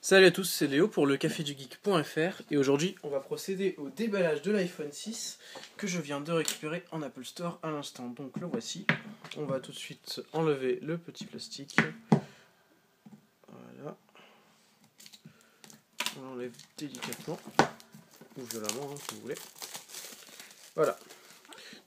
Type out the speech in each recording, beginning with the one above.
Salut à tous, c'est Léo pour le cafédugeek.fr et aujourd'hui on va procéder au déballage de l'iPhone 6 que je viens de récupérer en Apple Store à l'instant. Donc le voici. On va tout de suite enlever le petit plastique. Voilà. On l'enlève délicatement ou violemment, si vous voulez. Voilà.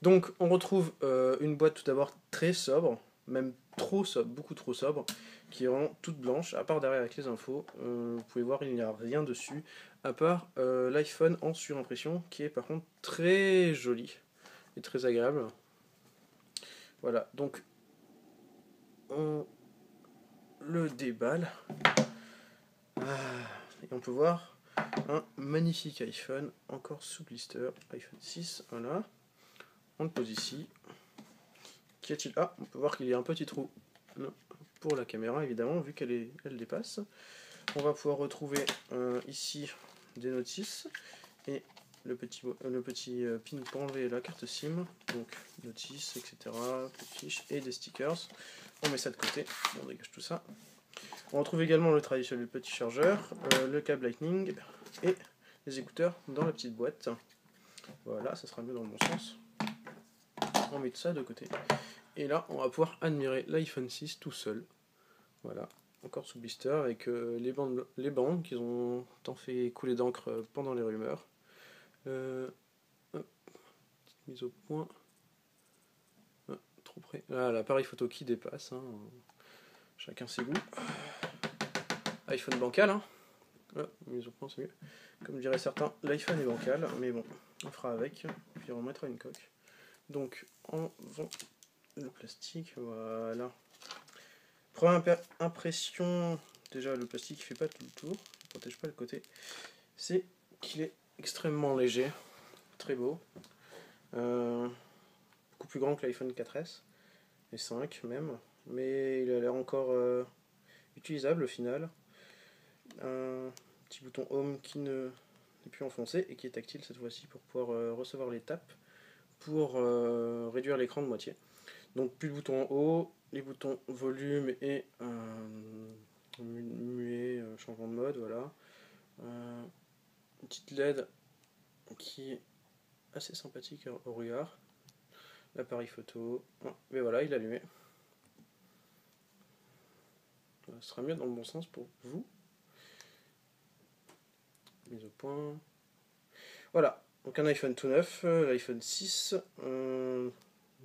Donc on retrouve une boîte tout d'abord très sobre, même trop sobre, beaucoup trop sobre, qui est vraiment toute blanche, à part derrière avec les infos. Vous pouvez voir, il n'y a rien dessus, à part l'iPhone en surimpression, qui est par contre très joli et très agréable. Voilà, donc on le déballe. Et on peut voir un magnifique iPhone, encore sous blister, iPhone 6, voilà. On le pose ici. Qu'y a-t-il? Ah, on peut voir qu'il y a un petit trou pour la caméra, évidemment, vu qu'elle dépasse. On va pouvoir retrouver ici des notices et le petit pin pour enlever la carte SIM. Donc, notices, etc., petites fiches et des stickers. On met ça de côté, on dégage tout ça. On retrouve également le traditionnel petit chargeur, le câble Lightning et les écouteurs dans la petite boîte. Voilà, ça sera mieux dans le bon sens. On met tout ça de côté. Et là, on va pouvoir admirer l'iPhone 6 tout seul. Voilà, encore sous blister avec les bandes qu'ils ont tant fait couler d'encre pendant les rumeurs. Petite mise au point. Trop près. Ah, l'appareil photo qui dépasse. Hein. Chacun ses goûts. iPhone bancal. Hein. Mise au point, c'est mieux. Comme diraient certains, l'iPhone est bancal. Mais bon, on fera avec. Puis on mettra une coque. Donc, enlevons le plastique. Voilà. Première impression, déjà le plastique ne fait pas tout le tour, il ne protège pas le côté, c'est qu'il est extrêmement léger, très beau, beaucoup plus grand que l'iPhone 4S, et 5 même, mais il a l'air encore utilisable au final. Un petit bouton Home qui n'est plus enfoncé et qui est tactile cette fois-ci pour pouvoir recevoir les tapes, pour réduire l'écran de moitié. Donc plus de boutons en haut, les boutons volume et muet, changement de mode, voilà. Une petite LED qui est assez sympathique au regard. L'appareil photo, mais voilà, il est allumé. Ça sera mieux dans le bon sens pour vous. Mise au point. Voilà, donc un iPhone tout neuf, l'iPhone 6.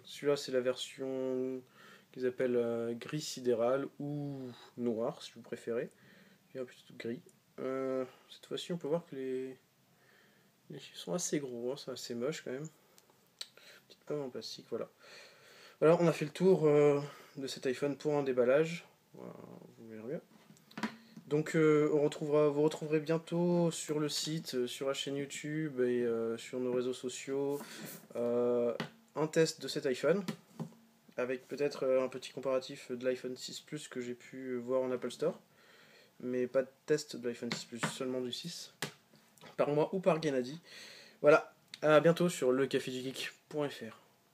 Celui-là, c'est la version qu'ils appellent gris sidéral ou noir, si vous préférez. Il y a plutôt gris. Cette fois-ci, on peut voir que les chiffres sont assez gros, hein, c'est assez moche quand même. Petite pomme en plastique, voilà. Voilà, on a fait le tour de cet iPhone pour un déballage. Voilà, vous verrez mieux. Donc vous retrouverez bientôt sur le site, sur la chaîne YouTube et sur nos réseaux sociaux un test de cet iPhone avec peut-être un petit comparatif de l'iPhone 6 Plus que j'ai pu voir en Apple Store, mais pas de test de l'iPhone 6 Plus, seulement du 6 par moi ou par Gennady. Voilà, à bientôt sur lecafédugeek.fr.